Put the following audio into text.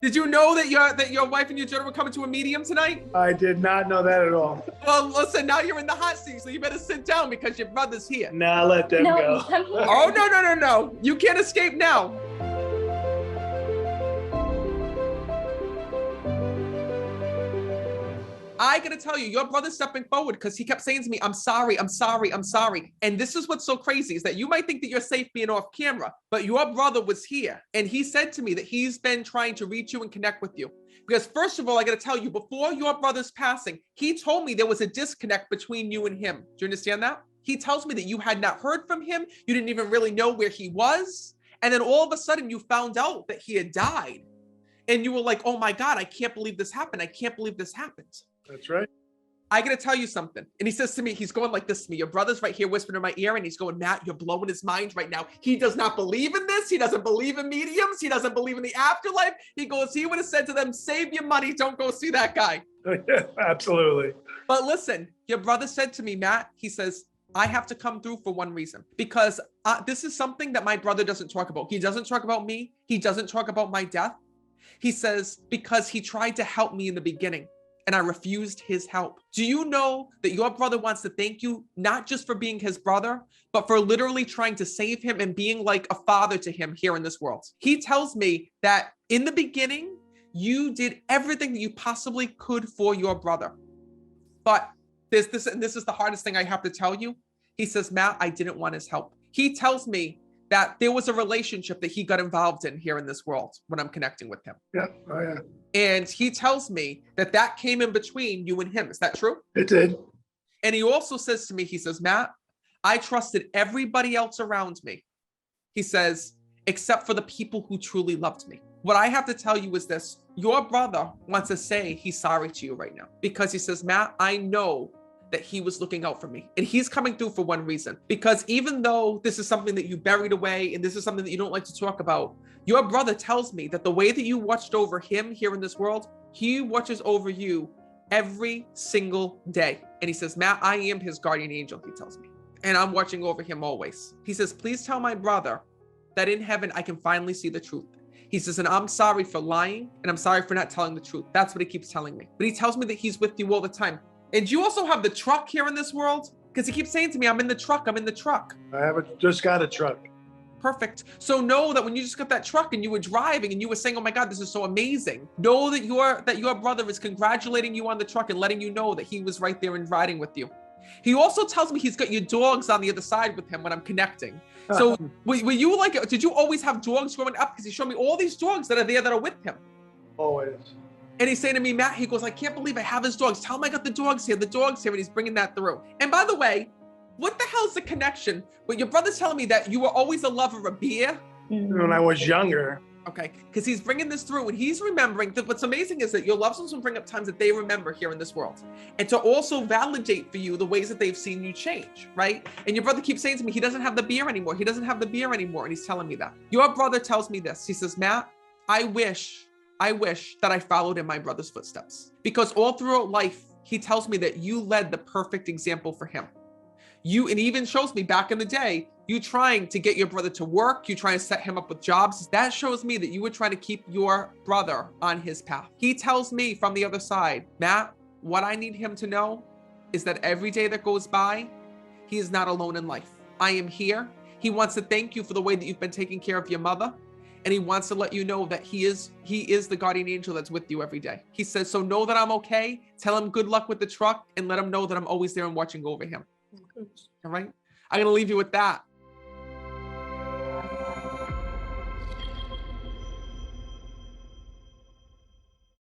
Did you know that your wife and your children were coming to a medium tonight? I did not know that at all. Well, listen, now you're in the hot seat, so you better sit down because your brother's here. Nah, let them go. I'm here. Oh, no. You can't escape now. I gotta tell you, your brother's stepping forward because he kept saying to me, I'm sorry, I'm sorry, I'm sorry. And this is what's so crazy is that you might think that you're safe being off camera, but your brother was here. And he said to me that he's been trying to reach you and connect with you. Because first of all, I gotta tell you, before your brother's passing, he told me there was a disconnect between you and him. Do you understand that? He tells me that you had not heard from him. You didn't even really know where he was. And then all of a sudden you found out that he had died. And you were like, oh my God, I can't believe this happened. I can't believe this happened. That's right. I gotta tell you something. And he says to me, he's going like this to me. Your brother's right here whispering in my ear and he's going, Matt, you're blowing his mind right now. He does not believe in this. He doesn't believe in mediums. He doesn't believe in the afterlife. He goes, he would have said to them, save your money. Don't go see that guy. Absolutely. But listen, your brother said to me, Matt, he says, I have to come through for one reason, because this is something that my brother doesn't talk about. He doesn't talk about me. He doesn't talk about my death. He says, because he tried to help me in the beginning and I refused his help. Do you know that your brother wants to thank you, not just for being his brother, but for literally trying to save him and being like a father to him here in this world? He tells me that in the beginning, you did everything that you possibly could for your brother. But this is the hardest thing I have to tell you. He says, Matt, I didn't want his help. He tells me that there was a relationship that he got involved in here in this world when I'm connecting with him. Yeah. Oh, yeah. And he tells me that that came in between you and him. Is that true? It did. And he also says to me, he says, Matt, I trusted everybody else around me. He says, except for the people who truly loved me. What I have to tell you is this. Your brother wants to say he's sorry to you right now because he says, Matt, I know that he was looking out for me. And he's coming through for one reason, because even though this is something that you buried away and this is something that you don't like to talk about, your brother tells me that the way that you watched over him here in this world, he watches over you every single day. And he says, Matt, I am his guardian angel, he tells me. And I'm watching over him always. He says, please tell my brother that in heaven, I can finally see the truth. He says, and I'm sorry for lying and I'm sorry for not telling the truth. That's what he keeps telling me. But he tells me that he's with you all the time. And you also have the truck here in this world? Because he keeps saying to me, I'm in the truck, I'm in the truck. I just got a truck. Perfect. So know that when you just got that truck and you were driving and you were saying, oh my God, this is so amazing. Know that your brother is congratulating you on the truck and letting you know that he was right there and riding with you. He also tells me he's got your dogs on the other side with him when I'm connecting. So were you like, did you always have dogs growing up? Because he showed me all these dogs that are there that are with him. Always. And he's saying to me, Matt, he goes, I can't believe I have his dogs. Tell him I got the dogs here, and he's bringing that through. And by the way, what the hell's the connection? But your brother's telling me that you were always a lover of beer. When I was younger. Okay, because he's bringing this through and he's remembering that what's amazing is that your loved ones will bring up times that they remember here in this world. And to also validate for you the ways that they've seen you change, right? And your brother keeps saying to me, he doesn't have the beer anymore. He doesn't have the beer anymore. And he's telling me that. Your brother tells me this. He says, Matt, I wish that I followed in my brother's footsteps, because all throughout life, he tells me that you led the perfect example for him. And even shows me back in the day, you trying to get your brother to work, you trying to set him up with jobs. That shows me that you were trying to keep your brother on his path. He tells me from the other side, Matt, what I need him to know is that every day that goes by, he is not alone in life. I am here. He wants to thank you for the way that you've been taking care of your mother. And he wants to let you know that he is the guardian angel that's with you every day. He says, so know that I'm okay. Tell him good luck with the truck and let him know that I'm always there and watching over him. All right. I'm going to leave you with that.